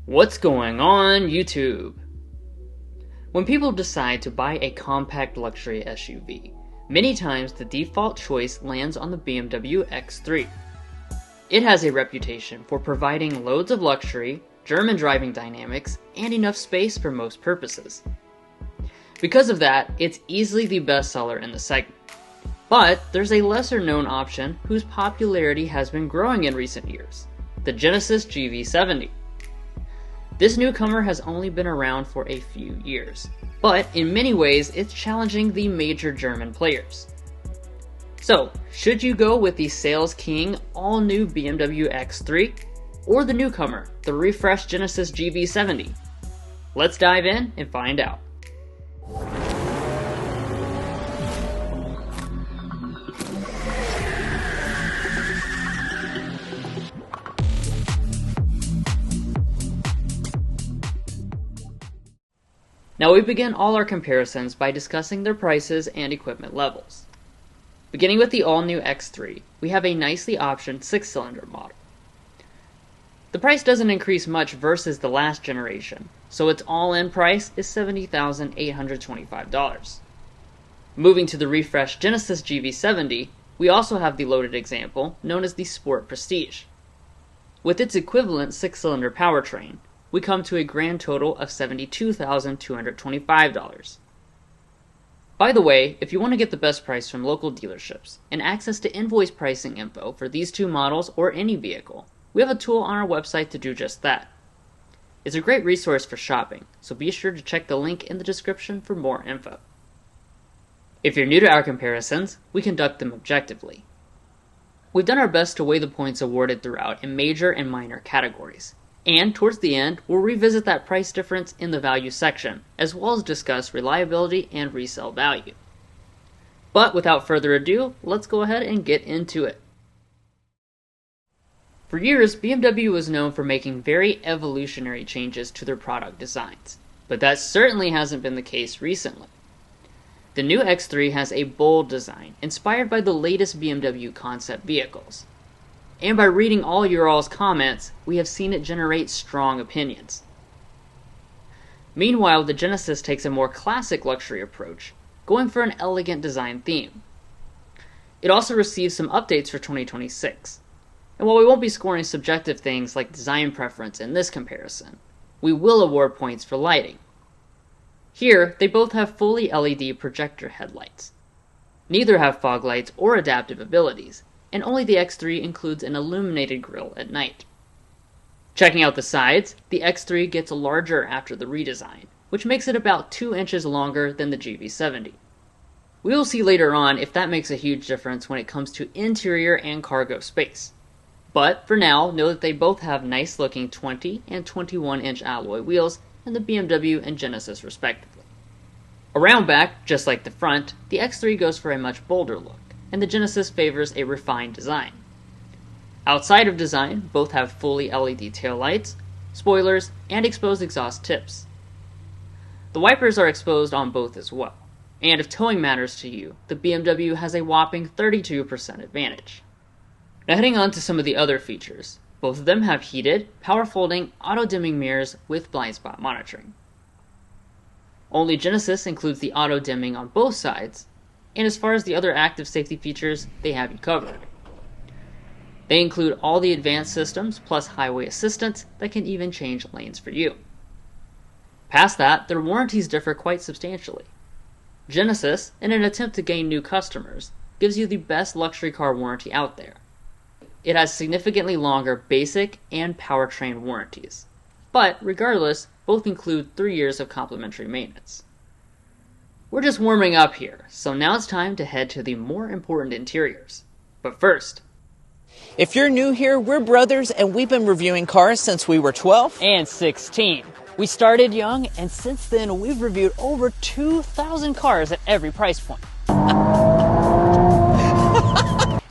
What's going on, YouTube? When people decide to buy a compact luxury SUV, many times the default choice lands on the BMW X3. It has a reputation for providing loads of luxury, German driving dynamics, and enough space for most purposes. Because of that, it's easily the best seller in the segment. But there's a lesser known option whose popularity has been growing in recent years, the Genesis GV70. This newcomer has only been around for a few years, but in many ways it's challenging the major German players. So, should you go with the sales king all-new BMW X3, or the newcomer, the refreshed Genesis GV70? Let's dive in and find out. Now we begin all our comparisons by discussing their prices and equipment levels. Beginning with the all-new X3, we have a nicely optioned 6-cylinder model. The price doesn't increase much versus the last generation, so its all-in price is $70,825. Moving to the refreshed Genesis GV70, we also have the loaded example known as the Sport Prestige. With its equivalent 6-cylinder powertrain, we come to a grand total of $72,225. By the way, if you want to get the best price from local dealerships and access to invoice pricing info for these two models or any vehicle, we have a tool on our website to do just that. It's a great resource for shopping, so be sure to check the link in the description for more info. If you're new to our comparisons, we conduct them objectively. We've done our best to weigh the points awarded throughout in major and minor categories. And towards the end, we'll revisit that price difference in the value section, as well as discuss reliability and resale value. But without further ado, let's go ahead and get into it. For years, BMW was known for making very evolutionary changes to their product designs, but that certainly hasn't been the case recently. The new X3 has a bold design, inspired by the latest BMW concept vehicles. And by reading all your all's comments, we have seen it generate strong opinions. Meanwhile, the Genesis takes a more classic luxury approach, going for an elegant design theme. It also receives some updates for 2026. And while we won't be scoring subjective things like design preference in this comparison, we will award points for lighting. Here, they both have fully LED projector headlights. Neither have fog lights or adaptive abilities, and only the X3 includes an illuminated grille at night. Checking out the sides, the X3 gets larger after the redesign, which makes it about 2 inches longer than the GV70. We will see later on if that makes a huge difference when it comes to interior and cargo space. But for now, know that they both have nice looking 20 and 21 inch alloy wheels in the BMW and Genesis respectively. Around back, just like the front, the X3 goes for a much bolder look, and the Genesis favors a refined design. Outside of design, both have fully LED taillights, spoilers, and exposed exhaust tips. The wipers are exposed on both as well, and if towing matters to you, the BMW has a whopping 32% advantage. Now heading on to some of the other features, both of them have heated, power-folding, auto-dimming mirrors with blind spot monitoring. Only Genesis includes the auto-dimming on both sides, and as far as the other active safety features, they have you covered. They include all the advanced systems plus highway assistance that can even change lanes for you. Past that, their warranties differ quite substantially. Genesis, in an attempt to gain new customers, gives you the best luxury car warranty out there. It has significantly longer basic and powertrain warranties, but regardless, both include 3 years of complimentary maintenance. We're just warming up here, so now it's time to head to the more important interiors. But first, if you're new here, we're brothers and we've been reviewing cars since we were 12 and 16. We started young, and since then we've reviewed over 2,000 cars at every price point.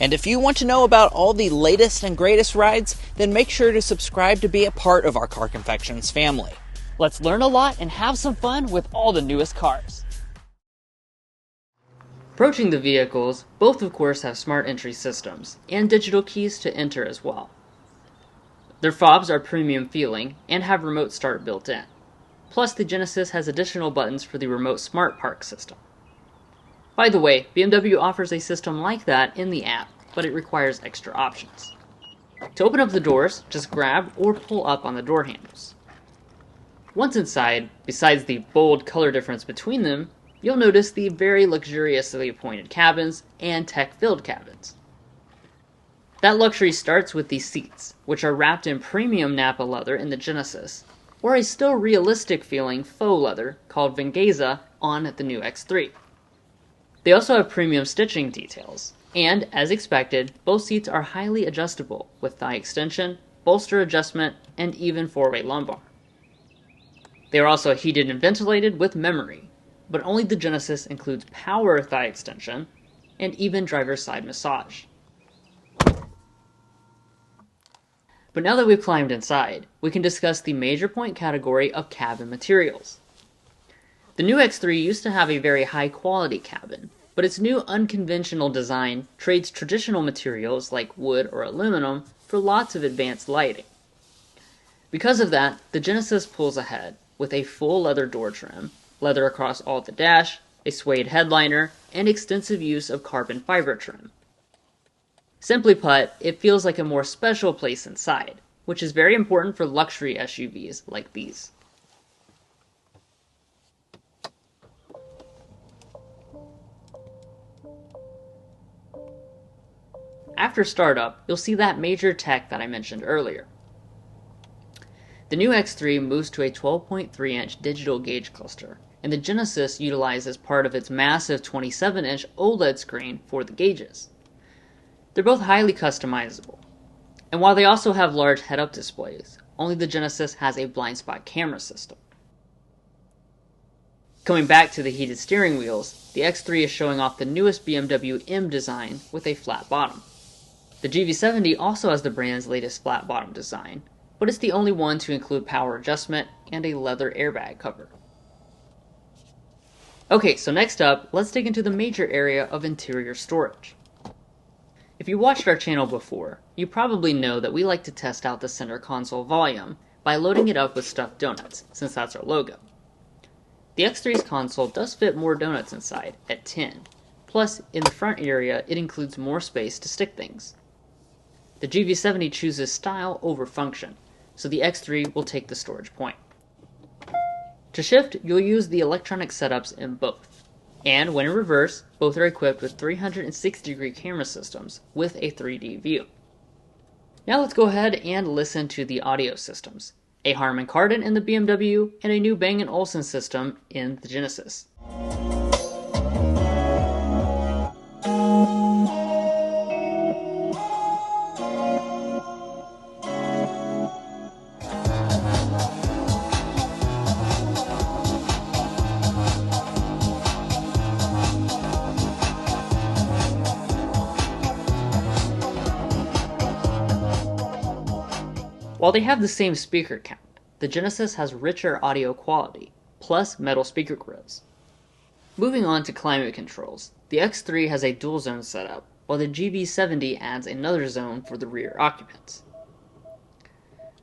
And if you want to know about all the latest and greatest rides, then make sure to subscribe to be a part of our Car Confections family. Let's learn a lot and have some fun with all the newest cars. Approaching the vehicles, both of course have smart entry systems, and digital keys to enter as well. Their fobs are premium feeling and have remote start built in. Plus, the Genesis has additional buttons for the remote smart park system. By the way, BMW offers a system like that in the app, but it requires extra options. To open up the doors, just grab or pull up on the door handles. Once inside, besides the bold color difference between them, you'll notice the very luxuriously appointed cabins and tech-filled cabins. That luxury starts with the seats, which are wrapped in premium Nappa leather in the Genesis, or a still realistic feeling faux leather called Vengeance on the new X3. They also have premium stitching details, and, as expected, both seats are highly adjustable with thigh extension, bolster adjustment, and even four-way lumbar. They are also heated and ventilated with memory, but only the Genesis includes power thigh extension and even driver's side massage. But now that we've climbed inside, we can discuss the major point category of cabin materials. The new X3 used to have a very high quality cabin, but its new unconventional design trades traditional materials like wood or aluminum for lots of advanced lighting. Because of that, the Genesis pulls ahead with a full leather door trim, leather across all the dash, a suede headliner, and extensive use of carbon fiber trim. Simply put, it feels like a more special place inside, which is very important for luxury SUVs like these. After startup, you'll see that major tech that I mentioned earlier. The new X3 moves to a 12.3-inch digital gauge cluster, and the Genesis utilizes part of its massive 27-inch OLED screen for the gauges. They're both highly customizable, and while they also have large head-up displays, only the Genesis has a blind spot camera system. Coming back to the heated steering wheels, the X3 is showing off the newest BMW M design with a flat bottom. The GV70 also has the brand's latest flat bottom design, but it's the only one to include power adjustment and a leather airbag cover. Okay, so next up, let's dig into the major area of interior storage. If you watched our channel before, you probably know that we like to test out the center console volume by loading it up with stuffed donuts, since that's our logo. The X3's console does fit more donuts inside, at 10, plus in the front area it includes more space to stick things. The GV70 chooses style over function, so the X3 will take the storage point. To shift, you'll use the electronic setups in both. And when in reverse, both are equipped with 360-degree camera systems with a 3D view. Now let's go ahead and listen to the audio systems. A Harman Kardon in the BMW, and a new Bang & Olufsen system in the Genesis. While they have the same speaker count, the Genesis has richer audio quality, plus metal speaker grills. Moving on to climate controls, the X3 has a dual zone setup, while the GV70 adds another zone for the rear occupants.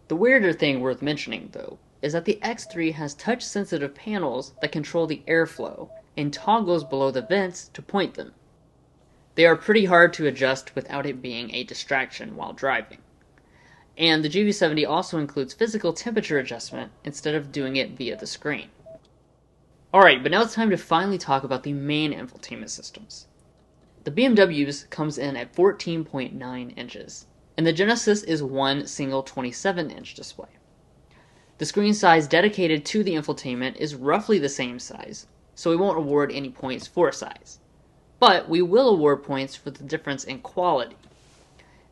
The weirder thing worth mentioning, though, is that the X3 has touch-sensitive panels that control the airflow and toggles below the vents to point them. They are pretty hard to adjust without it being a distraction while driving. And the GV70 also includes physical temperature adjustment instead of doing it via the screen. Alright, but now it's time to finally talk about the main infotainment systems. The BMW's comes in at 14.9 inches, and the Genesis is one single 27-inch display. The screen size dedicated to the infotainment is roughly the same size, so we won't award any points for size. But we will award points for the difference in quality.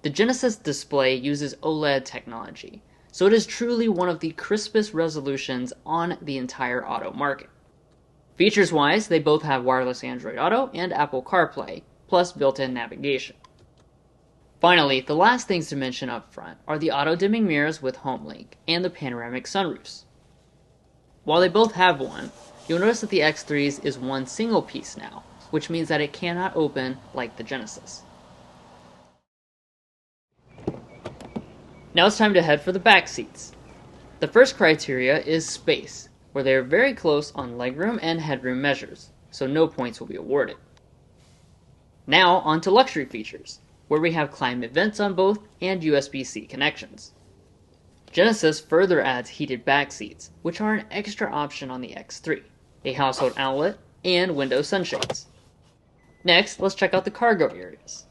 The Genesis display uses OLED technology, so it is truly one of the crispest resolutions on the entire auto market. Features-wise, they both have wireless Android Auto and Apple CarPlay, plus built-in navigation. Finally, the last things to mention up front are the auto-dimming mirrors with HomeLink and the panoramic sunroofs. While they both have one, you'll notice that the X3's is one single piece now, which means that it cannot open like the Genesis. Now it's time to head for the back seats. The first criteria is space, where they are very close on legroom and headroom measures, so no points will be awarded. Now on to luxury features, where we have climate vents on both and USB-C connections. Genesis further adds heated back seats, which are an extra option on the X3, a household outlet, and window sunshades. Next, let's check out the cargo areas.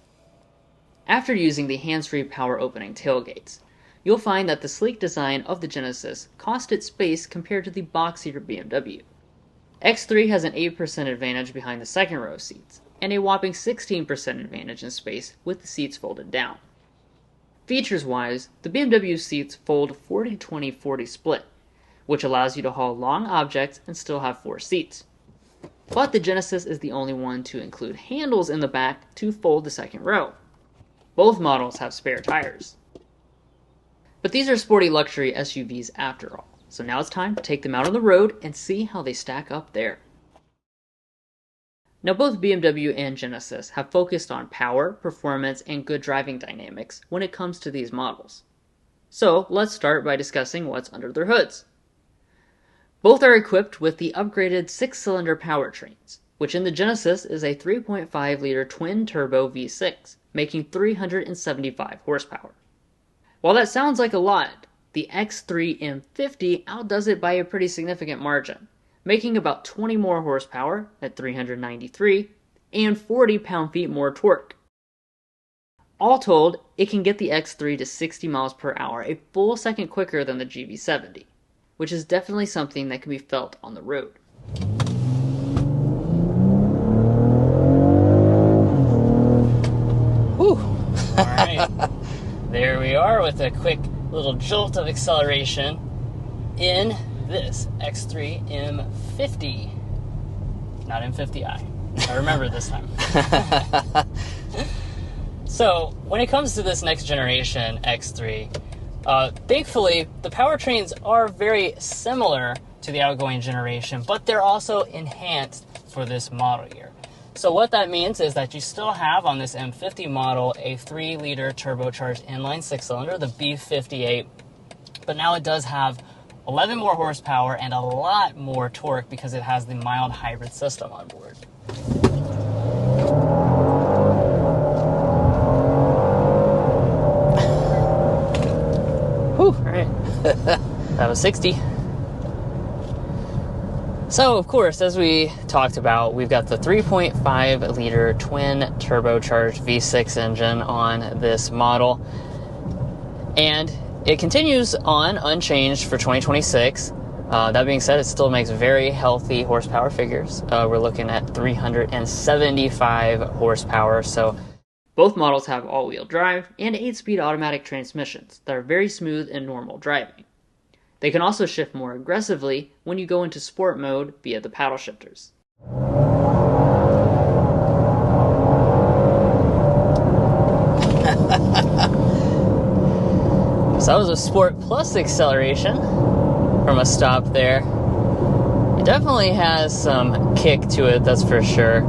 After using the hands-free power opening tailgates, you'll find that the sleek design of the Genesis cost its space compared to the boxier BMW. X3 has an 8% advantage behind the second row seats, and a whopping 16% advantage in space with the seats folded down. Features-wise, the BMW seats fold 40-20-40 split, which allows you to haul long objects and still have 4 seats. But the Genesis is the only one to include handles in the back to fold the second row. Both models have spare tires. But these are sporty luxury SUVs after all, so now it's time to take them out on the road and see how they stack up there. Now both BMW and Genesis have focused on power, performance, and good driving dynamics when it comes to these models. So let's start by discussing what's under their hoods. Both are equipped with the upgraded 6-cylinder powertrains, which in the Genesis is a 3.5-liter twin-turbo V6, making 375 horsepower. While that sounds like a lot, the X3 M50 outdoes it by a pretty significant margin, making about 20 more horsepower at 393 and 40 pound-feet more torque. All told, it can get the X3 to 60 miles per hour, a full second quicker than the GV70, which is definitely something that can be felt on the road. Whew. All right. There we are with a quick little jolt of acceleration in this X3 M50. Not M50i. I remember this time. So, when it comes to this next generation X3, thankfully, the powertrains are very similar to the outgoing generation, but they're also enhanced for this model year. So what that means is that you still have on this M50 model a 3-liter turbocharged inline 6-cylinder, the B58, but now it does have 11 more horsepower and a lot more torque because it has the mild hybrid system on board. Whew, all right. That was 60. So, of course, as we talked about, we've got the 3.5-liter twin turbocharged V6 engine on this model. And it continues on unchanged for 2026. That being said, it still makes very healthy horsepower figures. We're looking at 375 horsepower. So both models have all-wheel drive and 8-speed automatic transmissions that are very smooth in normal driving. They can also shift more aggressively when you go into sport mode via the paddle shifters. So that was a Sport Plus acceleration from a stop there. It definitely has some kick to it, that's for sure.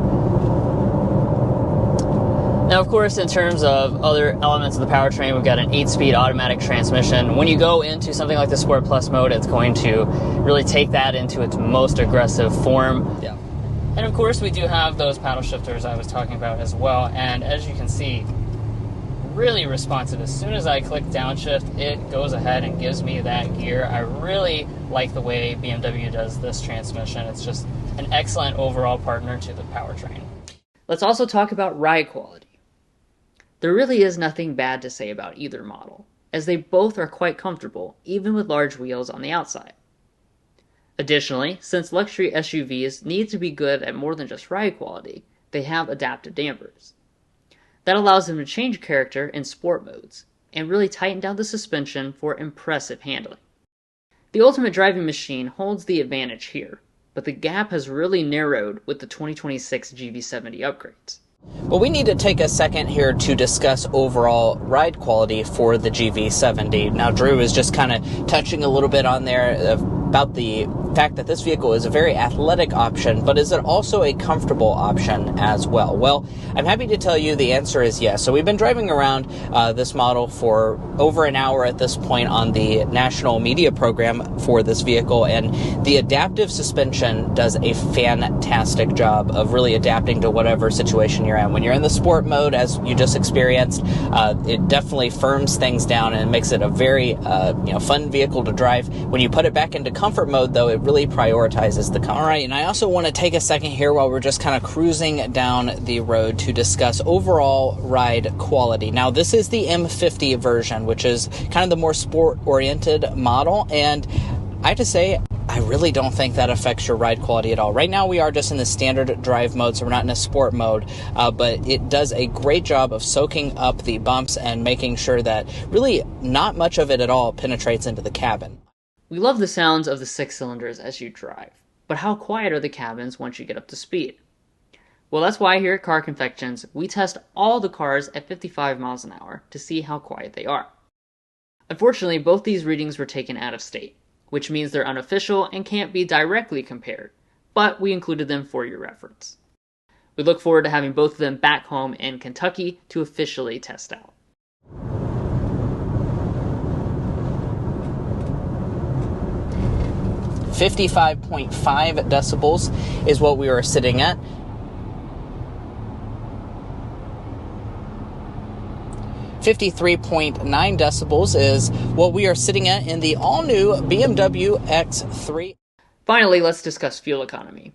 Now, of course, in terms of other elements of the powertrain, we've got an 8-speed automatic transmission. When you go into something like the Sport Plus mode, it's going to really take that into its most aggressive form. Yeah. And of course, we do have those paddle shifters I was talking about as well. And as you can see, really responsive. As soon as I click downshift, it goes ahead and gives me that gear. I really like the way BMW does this transmission. It's just an excellent overall partner to the powertrain. Let's also talk about ride quality. There really is nothing bad to say about either model, as they both are quite comfortable, even with large wheels on the outside. Additionally, since luxury SUVs need to be good at more than just ride quality, they have adaptive dampers. That allows them to change character in sport modes, and really tighten down the suspension for impressive handling. The ultimate driving machine holds the advantage here, but the gap has really narrowed with the 2026 GV70 upgrades. Well, we need to take a second here to discuss overall ride quality for the GV70. Now, Drew was just kind of touching a little bit on there about the fact that this vehicle is a very athletic option, but is it also a comfortable option as well? Well, I'm happy to tell you the answer is yes. So we've been driving around this model for over an hour at this point on the national media program for this vehicle, and the adaptive suspension does a fantastic job of really adapting to whatever situation you're in. When you're in the sport mode, as you just experienced, it definitely firms things down and makes it a very fun vehicle to drive. When you put it back into comfort mode, though, it really prioritizes the comfort. All right, and I also want to take a second here while we're just kind of cruising down the road to discuss overall ride quality. Now, this is the M50 version, which is kind of the more sport-oriented model, and I have to say, I really don't think that affects your ride quality at all. Right now, we are just in the standard drive mode, so we're not in a sport mode, but it does a great job of soaking up the bumps and making sure that really not much of it at all penetrates into the cabin. We love the sounds of the 6 cylinders as you drive, but how quiet are the cabins once you get up to speed? Well, that's why here at Car Confections, we test all the cars at 55 miles an hour to see how quiet they are. Unfortunately, both these readings were taken out of state, which means they're unofficial and can't be directly compared, but we included them for your reference. We look forward to having both of them back home in Kentucky to officially test out. .5 decibels is what we are sitting at. 53.9 decibels is what we are sitting at in the all-new BMW X3. Finally, let's discuss fuel economy.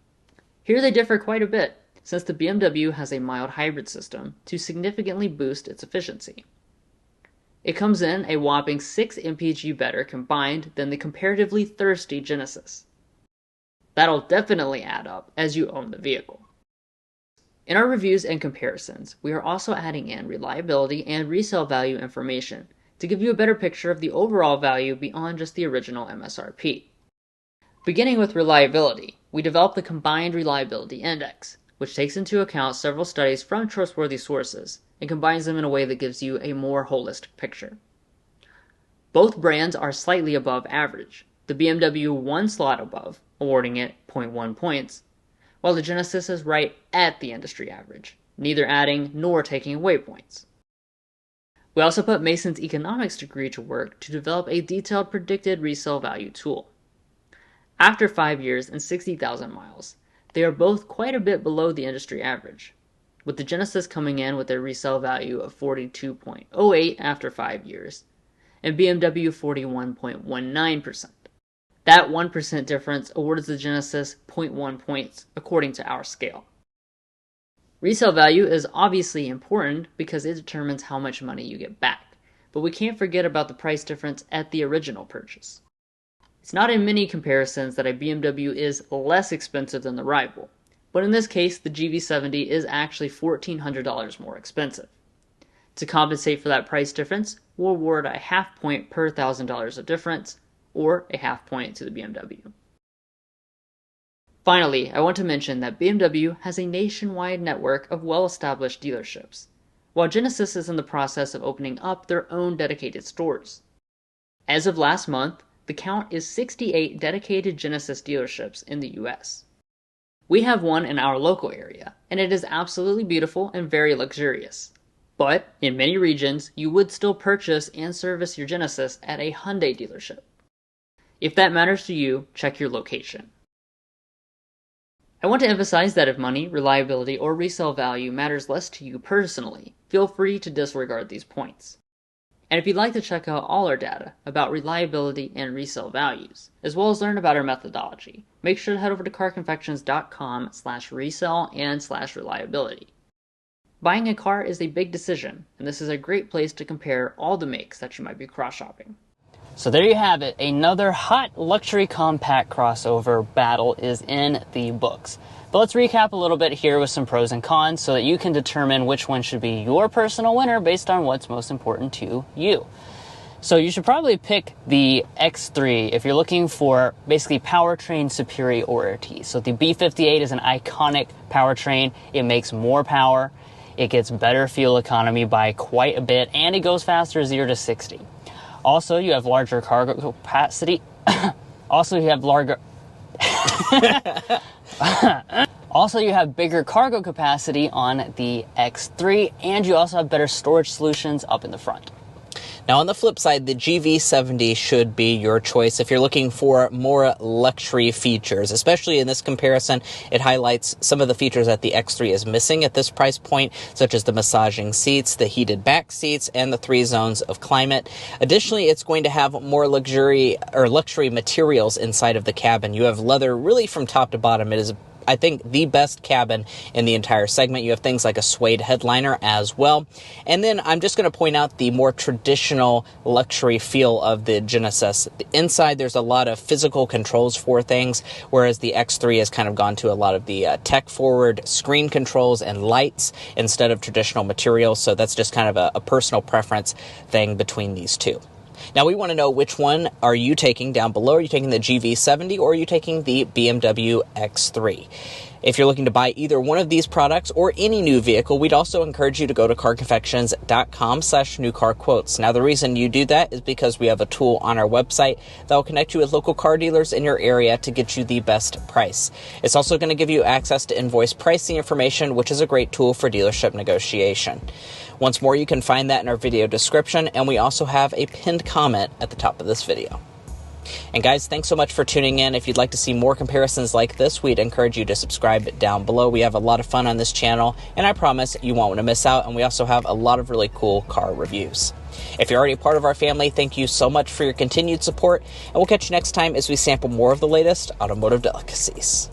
Here they differ quite a bit, since the BMW has a mild hybrid system to significantly boost its efficiency. It comes in a whopping 6 mpg better combined than the comparatively thirsty Genesis. That'll definitely add up as you own the vehicle. In our reviews and comparisons, we are also adding in reliability and resale value information to give you a better picture of the overall value beyond just the original MSRP. Beginning with reliability, we developed the Combined Reliability Index, which takes into account several studies from trustworthy sources and combines them in a way that gives you a more holistic picture. Both brands are slightly above average, the BMW 1 slot above, awarding it 0.1 points, while the Genesis is right at the industry average, neither adding nor taking away points. We also put Mason's economics degree to work to develop a detailed predicted resale value tool. After 5 years and 60,000 miles, they are both quite a bit below the industry average, with the Genesis coming in with a resale value of 42.08 after 5 years, and BMW 41.19%. That 1% difference awards the Genesis 0.1 points according to our scale. Resale value is obviously important because it determines how much money you get back, but we can't forget about the price difference at the original purchase. It's not in many comparisons that a BMW is less expensive than the rival, but in this case the GV70 is actually $1,400 more expensive. To compensate for that price difference, we'll award a half point per $1,000 of difference, or a half point to the BMW. Finally, I want to mention that BMW has a nationwide network of well-established dealerships, while Genesis is in the process of opening up their own dedicated stores. As of last month, the count is 68 dedicated Genesis dealerships in the US. We have one in our local area, and it is absolutely beautiful and very luxurious. But in many regions, you would still purchase and service your Genesis at a Hyundai dealership. If that matters to you, check your location. I want to emphasize that if money, reliability, or resale value matters less to you personally, feel free to disregard these points. And if you'd like to check out all our data about reliability and resale values, as well as learn about our methodology, make sure to head over to carconfections.com/resale and /reliability. Buying a car is a big decision, and this is a great place to compare all the makes that you might be cross-shopping. So there you have it. Another hot luxury compact crossover battle is in the books. But let's recap a little bit here with some pros and cons so that you can determine which one should be your personal winner based on what's most important to you. So you should probably pick the X3 if you're looking for basically powertrain superiority. So the B58 is an iconic powertrain. It makes more power. It gets better fuel economy by quite a bit, and it goes faster 0 to 60. Also, you have larger cargo capacity. Also, you have larger Also, you have bigger cargo capacity on the X3, and you also have better storage solutions up in the front. Now, on the flip side, the GV70 should be your choice if you're looking for more luxury features. Especially in this comparison, it highlights some of the features that the X3 is missing at this price point, such as the massaging seats, the heated back seats, and the 3 zones of climate. Additionally, it's going to have more luxury materials inside of the cabin. You have leather really from top to bottom. It is, I think, the best cabin in the entire segment. You have things like a suede headliner as well. And then I'm just going to point out the more traditional luxury feel of the Genesis. Inside, there's a lot of physical controls for things, whereas the X3 has kind of gone to a lot of the tech-forward screen controls and lights instead of traditional materials. So that's just kind of a personal preference thing between these two. Now, we want to know which one are you taking down below. Are you taking the GV70 or are you taking the BMW X3? If you're looking to buy either one of these products or any new vehicle, we'd also encourage you to go to carconfections.com/newcarquotes. Now, the reason you do that is because we have a tool on our website that will connect you with local car dealers in your area to get you the best price. It's also going to give you access to invoice pricing information, which is a great tool for dealership negotiation. Once more, you can find that in our video description, and we also have a pinned comment at the top of this video. And guys, thanks so much for tuning in. If you'd like to see more comparisons like this, we'd encourage you to subscribe down below. We have a lot of fun on this channel, and I promise you won't want to miss out, and we also have a lot of really cool car reviews. If you're already part of our family, thank you so much for your continued support, and we'll catch you next time as we sample more of the latest automotive delicacies.